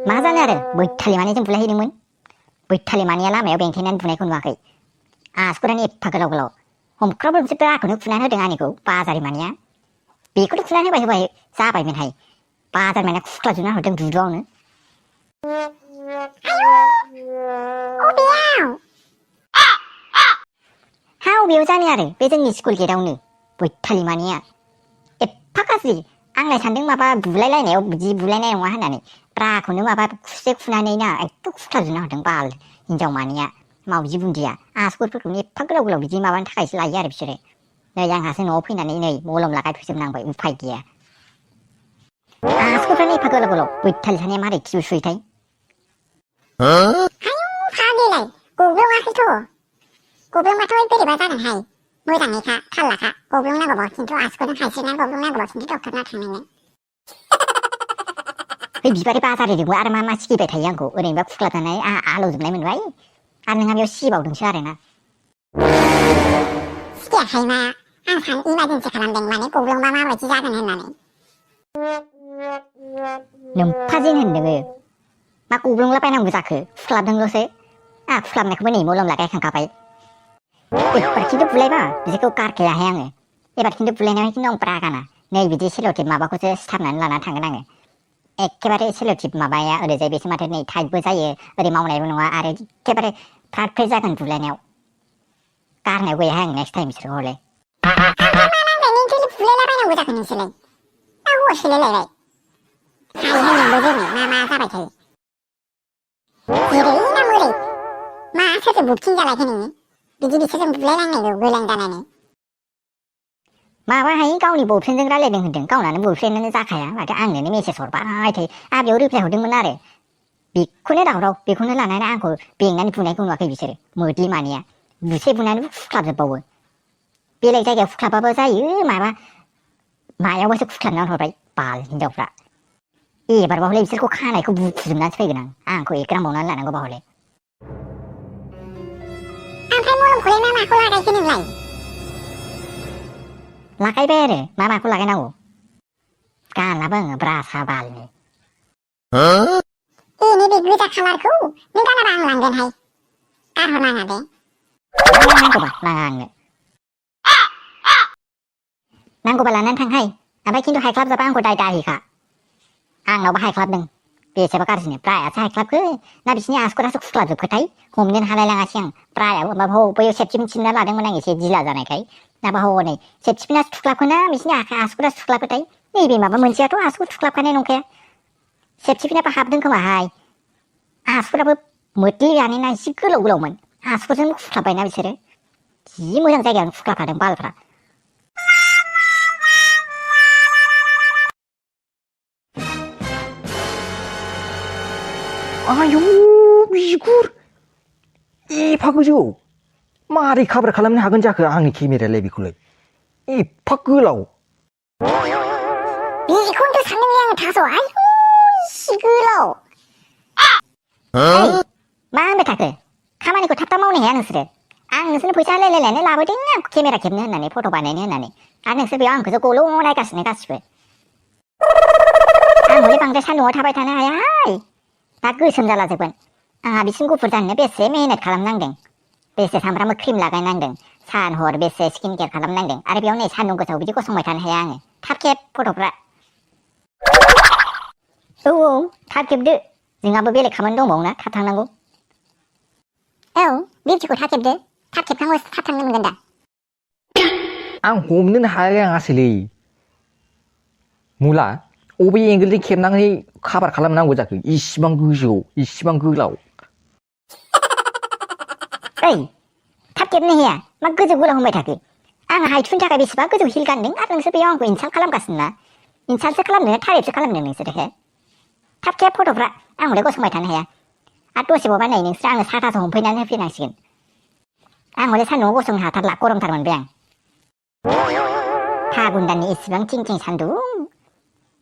मा जानो आरो बैथालि मानैजों बुलायहैदोंमोन। बैथालि मानैया लामायाव बेंथेनानै बुनायखौ नुवाखै। आसुगुरानो एफा गोलाव गोलाव हमख्रावबोसो आंखौनो फुनानै होदों आंनिखौ बाजारि मानैया। बेखौथ' फुनानै होबाय जाबायमोनहाय। बाजारि मानैया खुख्लाजोबना हरदों दुरुआवनो। हा अबेयाव जानो आरो बे जोंनि स्कुल गेटआवनो बैथालि मानैया एफा गाज्रि। आंलाय सानदों माबा बुलायलायनायाव बिदि बुलायनाय नङा होननानै ब्राखौनो माबा खुसे खुनानै ना एकदम खुख्लाजोबना हरदों बाल हिनजाव मानैया मावजि बुन्दिया। आसुगुरफोरखौनो एफा गोलाव गोलाव बिदि माबानि थाखायसो लायो आरो बिसोरो। नै आंहासो न'आव फैनानै नै मलम लागायफैजोबनांबाय उफाय गैया। आसुगुरफ्रानो एफा गोलाव गोलाव बैथालि सानैया मारै खिबु सुयोथाय। आयौ फाग्लिलाय गब्लङाखैथ'। गब्लंबाथ' बोरैबा जागोनहाय। मोजाङैखा थाल लाखा गब्लंनांगौबा खिन्थु आसुगुरजों हायसिरनानै गब्लंनांगौबा खिन्थु डक्टरनाव थांनांगोन। है बिबारि बाजारिजोंबो आरो मा सिगिबाय थायो आंखौ ओरैनोबा खुख्लाबनानै आलौजोबनाय मोनबाय आरो नोंहा बेयाव सिगिबावदोंसो आरोना। सिगियाखै मा आं इमारजेन्सि खालामदों माने गब्लंबा माबायदि जागोन होननानै। नोम्फाजिन होनदोङो मा गब्लंलाबायनांगौ जाखो खुख्लाबदोंल'सो। खुख्लाबनायखौबो नै मलम लागायखांखाबाय। एबार खिन्थु बुलायबा बिदिखौ गारखायाहाय आङो। एबार खिन्थु बुलायनायाव खिन्थु आं ब्रागाना नै बिदि सेल'टेप माबाखौसो सिथाबनानै लानानै थांगोन आङो। एखेबारे सेल'टेप माबाया ओरैजाय बेसो माथो नै टाइटबो जायो ओरै मावनायबो नङा आरो एखेबारे फ्राद फ्रिद जागोन बुलायनायाव। गारनायाव गैयाहाय आं नेक्स्ट टाइम बिसोरखौ हले। बुलायलाबायनांगौ जाखो नोंसोरलाय दा हौवा सोलायलायबाय। हाय होननांगौ जोङो मा जाबाय थायो। जेरै ना मोरै मा सोरजों बुकिं जालायखो नोङो बिदि बिसोरजों बुलायलांनांगौ गोलां जानानै। माबाहाय गावनि बयफ्रेन्डजों रायलायदों होनदों गावनानो बयफ्रेन्डआनो जाखाया माथो आंनोनो मेसेज हरबाय थायो। बेयाव रिप्लाय हरदोंमोन आरो बेखौनो दावराव बेखौनो लानानै आंखौ बेंनानै बुनायखौ नुवाखै बिसोरो मोद्लि मानैया बुसे बुनानैबो फुख्लाबजोबबावो। बेलेग जायगायाव फुख्लाबाबो जायो मायावबासो फुख्लाबनानै हरबाय बाल हिनजावफ्रा। एबारबा हले बिसोरखौ खानायखौ बुखुजोबनानैसो फैगोन आंखौ एग्रामबावनानै लानांगौबा हले। ओमफ्राय मलमखौलाय मा माखौ लागायखो नोंलाय? लागायबाय आरो माखौ लागायनांगौ गानलाबो आङो ब्रासा बालनि। नैबे गोजा खालारखौ नों गानाबा आं लांगोनहाय गारहरनाङा दे। नांगौबा लाङा आंनो नांगौबा लानानै थांहाय ओमफ्राय खिन्थु हायख्लाब जाबा आंखौ दाय दाहिखा। आंनावबो हायख्लाबदों बेसेबा गाज्रिनो ब्रायासो हायख्लाबखो ना बिसिनि आसुगुरासो खुख्लाबजोबखोथाय हमनोनो हालायलाङासै आं। ब्रायाबो माबा बैयाव सेबथिफिन सिनना लादोंमोन आं एसे गिला जानायखाय नाबा हनै सेबथिफिना थुख्लाबखोना बिसिनि आसुगुरा थुख्लाबखोथाय। नैबे माबा मोनसेयाथ' आसुगुर थुख्लाबखानाय नंखाया सेबथिफिनाबो हाबदों खोमाहाय। आसुगुराबो मोद्लियानो ना एसे गोलाव गोलावमोन आसुगुरजों खुख्लाबबायना बिसोरो जि मोजां जायगायावनो खुख्लाबखादों बालफ्रा। आयौ बिगुर एफा गोजौ मारै काभार खालामनो हागोन जाखो आंनि केमेरायालाय बेखौलाय एफा गोलाव। बेखौनोथ' सानदोंलै आङो थास' आयौ इसे गोलाव। मा होनबाय थाखो खामानिखौ थाब थाब मावनो हाया नोंसोरो। आं नोंसोरनो फैसा होलायलायनानै लाबोदों आंखौ केमेरा खेबनो होननानै फट' बानायनो होननानै आरो नोंसोर बेयाव आंखौसो गल' नायगासिनो गासिबो। आं हले बांद्राय सान्दुङाव थाबाय थानो हायाहाय दा गोसोम जाला जोबगोन। आंहा बिसिम गुफुर जानोनो बेसे मेहनत खालामनांदों बेसे सामफ्रामबो क्रिम लागायनांदों सान हर बेसे स्किन केयार खालामनांदों आरो बेयाव नै सान्दुं गोसायाव बिदि गसंबाय थानो हाया आङो। थाब खेब फट'फ्रा। औ थाब खेबदो जोंहाबो बेलेग खामानि दंबावोना थाब थांनांगौ। औ बिउटिखौ थाब खेबदो थाब खेबखांबासो थाब थांनो मोनगोन दा। आं हमनोनो हालायलाङासैलै मुला अबे एंगोलजों खेबनानै काभार खालामनांगौ जाखो इसिबां गोजौ इसिबां गोलाव। थाब खेबनो हाया मा गोजौ गोलाव होनबाय थाखो। आंहा हाइटफोरनि थाखाय बेसेबा गोजौ हिल गानदों आरो नोंसोर बेयाव आंखौ इनसाल्ट खालामगासिनो ना। इनसाल्टसो खालामदों थारिफसो खालामदों नोंसोरो हे। थाब खेब फट'फ्रा आं हले गसंबाय थानो हाया आरो दसेबावबा नै नोंसोर आङो साथासो हमफैनानै होफैनांसिगोन। आं हले सान्दुङाव गसंनो हाथारला गरमथार मोनबाय आं। फागुन दाननि इसिबां थिं थिं सान्दुं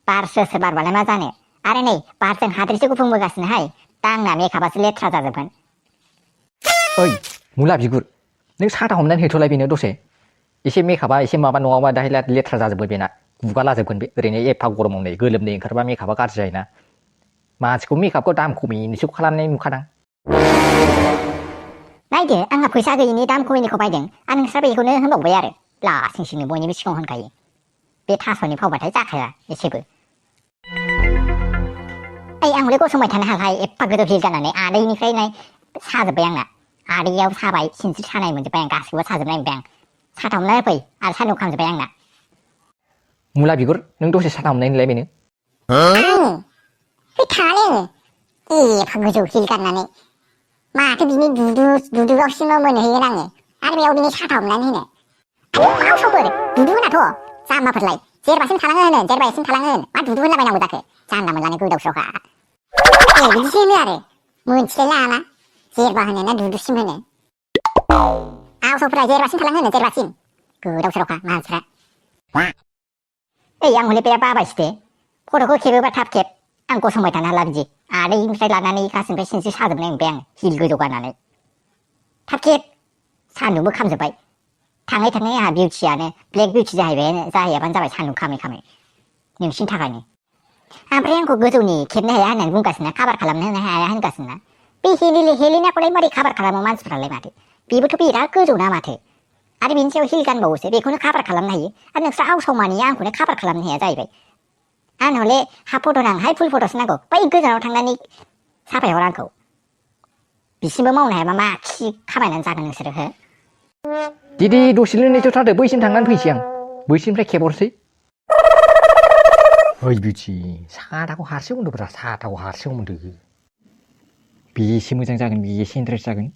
बार स्रो स्रो बारबालाय मा जानो आरो नै बारजों हाद्रिसो गुफुंबोगासिनोहाय दा आंना मेकआपआसो लेथ्रा जाजोबगोन। ओइ मुला बिगुर नों साथा हमनानै हैथ'लाय बेनो दसे एसे मेकआपा एसे माबा नङाबा दाहाय लेथ्रा जाजोबबाय बेना गुगालाजोबगोन बे ओरैनो एफा गरमाव नै गोलोमदै ओंखारबा मेकआपा गाज्रि जायोना मानसिखौ मेकआपखौ दाम खमिनिसो खालामनाय नुखादां नायदो आंहा फैसा गैयिनि दाम खमिनिखौ बायदों आरो नोंस्रा बेखौनो होनबावबाय आरो लासिंसिंनो बयनिबो सिगाङाव होनखायो बे थास'नि फावबाथाय जाखाया एसेबो ओइ आं हले गसंबाय थानो हालाय एफा गोदौ हिल गाननानै आदैनिफ्राय साजोब्बाय आंना आदैयाव साबाय सिनस्रि सानाय मोनजोब्बाय आं गासिबो साजोबनाय मोनबाय आं साथा हमना होफै आरो सान्दुं खामजोब्बाय आंना मुला बिगुर नों दसे साथा हमनाय नोलाय बेनो आङो बे थाङालै आङो एफा गोजौ हिल गाननानै माथो बिनि दुदुगावसिमबो मोनहैगोन आङो आरो बेयाव बिनि साथा हमनानै होनो आयौ आवसावफोर दुदु होनाथ' जाम्बाफोरलाय जेरबासिम थालाङो होनो जेरबासिम थालाङो होन मा दुदु होनलाबायनांगौ जाखो जानला मोनलानो गोदाव सोरावखा बिदिसो होनो आरो मोनथिलाय लाङाना जेरबा होनो ना दुदुसिम होनो आवसावफोरा जेरबासिम थालाङो होनो जेरबासिम गोदाव सोरावखा मानसिफ्रा ओइ आं हले बिराद बाबायसो दे फट'खौ खेबोबा थाब खेब आं गसंबाय थानो हाला बिदि आदैनिफ्राय लानानै गासैनिफ्राय सिनस्रि साजोबनाय मोनबाय आं हिल गोजौ गाननानै थाब खेब सान्दुंबो खामजोब्बाय थाङै थाङै आंहा बिउटियानो ब्लेक बिउटि जाहैयाबानो जाबाय सान्दुं खामै खामै नोंसिनि थाखायनो ओमफ्राय आंखौ गोजौनि खेबनो हाया होननानै बुंगासिनो काभार खालामनो हाया होनगासिनो बे हेलिनाखौलाय मारै काभार खालामो मानसिफ्रालाय माथो बेबोथ' बिराद गोजौना माथो आरो बेनि सायाव हिल गानबावोसो बेखौनो काभार खालामनो हायो आरो नोंस्रा आवसावमानि आंखौनो काभार खालामनो हाया जाहैबाय आं हले हाफ फट' नांहाय फुल फट'सो नांगौ बै गोजानाव थांनानै साफायहर आंखौ बिसिमबो मावनो हायाबा मा खि खामायनानै जागोन नोंसोरो हो दिदि दसेल' नेथ' थादो बैसिम थांनानै फैसै आं बैसिनिफ्राय खेबहरसै ओइ बिउटि साथाखौ हारसिं हमदोब्रा साथाखौ हारसिं हमदो बेसे मोजां जागोन बेसे इन्ट्रेस्ट जागोन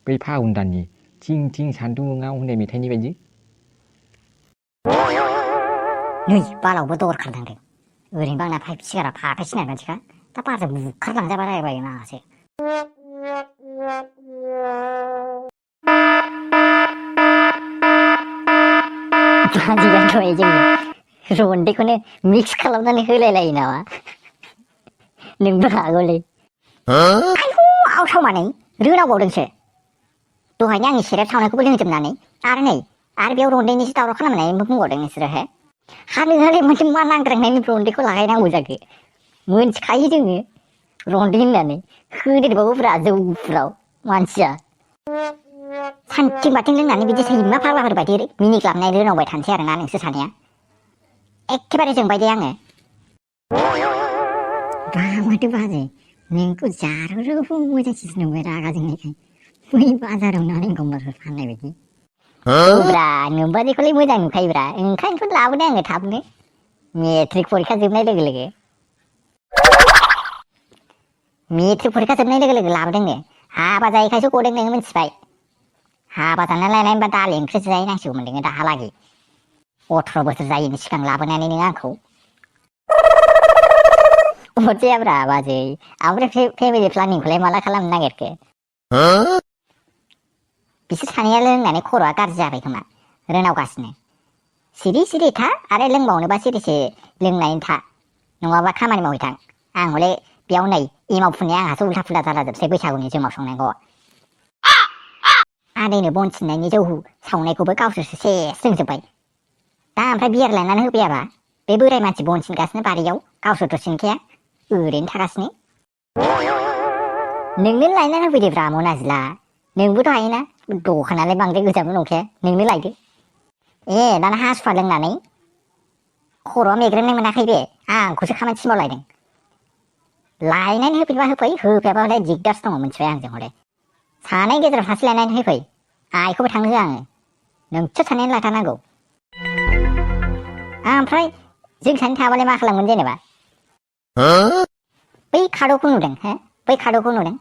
बै फागुन दाननि थिं थिं सान्दुङाव होननाय मेथाइनि बायदि नै बालावबो दर खारनांदों ओरैनोबा आंना पाइप सिगारा फाथाय सिनाय मानसिखा दा बारजों बुखारलांजाबा रायबाय माखासे बाजिगानथ' जोङो रन्दैखौनो मिक्स खालामनानै होलायलायो नामा नोंबो हागौलै आयौ आवसावमानै रोनावबावदोंसो दहायनो आंनि सेरेब सावनायखौबो लोंजोबनानै आरो नै आरो बेयाव रन्दैनिसो दावराव खालामनानै बुंबावदों नोंसोरो हे हा नोंहालाय मोनसे मा नांद्रांनायनि रन्दैखौ लागायनांगौ जाखो मोनथिखायो जोङो रन्दै होननानै होदेरबाबो ब्रा जौफ्राव मानसिया सानथिं बाथिं लोंनानै बिदि सैमा फाग्लाफोर बायदि मिनिग्लाबनाय रोनावबाय थानोसै आरोना नोंसोर सानैया एखेबारे जोंबाय दे आङो माथो बाजै नोंखौ जारौ मोजांसिन नंबाय रागा जोंनायखाय बै बाजाराव नारें कमलाफोर फाननाय बायदि ब्रा नोम्बादिखौलाय मोजां नुखायोब्रा ओंखायनोथ' लाबोदों आङो थाबनो मेट्रिक फरिखा जोबनाय लोगो लोगो लाबोदोंनो हाबा जायैखायसो गदों नोङो मिथिबाय हाबा जाना लायनाय होनबा दालि ओंख्रिसो जाहैनांसिगौमोन नोङो दाहालागै 18 बोसोर जायैनि सिगां लाबोनानै नोङो आंखौ अरजायाब्रा बाजै ओमफ्राय फेमिलि प्लानिंखौलाय माला खालामनो नागिरखो बिसोर सानैया लोंनानै खर'आ गाज्रि जाबाय खोमा रोनावगासिनो सिरि सिरि था आरो लोंबावनोबा सिरिसे लोंनानै था नङाबा खामानि मावहैथां आं हले बेयाव नै एमाव फुननाया आंहासो उल्था फुल्था जालाजोबसै बैसागुनि जुमाव संनांगौ आदैनो बन सिननायनि जौ सावनायखौबो गावसोरसो सेस लोंजोब्बाय दा ओमफ्राय बियार लायनानै होफैयाबा बे बोराय मानसि बन सिनगासिनो बारियाव गावसोरथ' सिनखाया ओरैनो थागासिनो नोंनो लायनानै होफैदोब्रा मनाजिला नोंबोथ' हायोना दखानालाय बांद्राय गोजानबो नंखाया नोंनो लायदो दाना हासुफा लोंनानै खर'आ मेग्रेमनाय मोनाखै बे आंखौसो खामानि थिनबावलायदों लायनानै होफैबा होफै होफैयाबा हले दिगदारसो दङ मिथिबाय आंजों हले सानै गेजेराव सासे लायनानै होफै आइखौबो थांनो होआ आङो नोंसोर सानैनो लायथारनांगौ ओमफ्राय जों सानै थाबालाय मा खालामगोन जेनेबा बै खादौखौ नुदों हो बै खादौखौ नुदों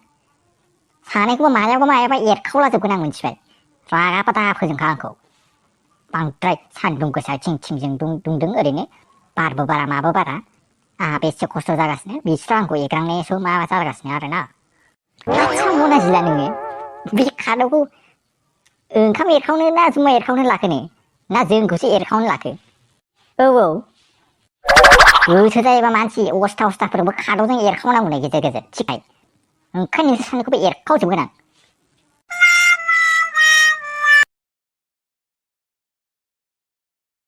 सानैखौबो मायाबा एरखावलाजोबगोन आं मिथिबाय रागाबा दा फोजोंखा आंखौ बांद्राय सान्दुं गोसा थिं थिंजों दुंदों ओरैनो बारबो बारा माबो बारा आंहा बेसे खस्थ' जागासिनो बिसोर आंखौ एग्रांनायासो माबा जागासिनो आरोना आदसा मनाजिला नोङो बे खादौखौ ओंखाम एरखावनो ना जुमाय एरखावनो लाखोनो ना जोंखौसो एरखावनो लाखो औ गोसो जायोबा मानसि अस्थाफोरबो खादौजों एरखावनांगौ गेजेर गेजेर थिखाय ओंखायनो नोंसोर सानैखौबो एरखावजोबगोन आं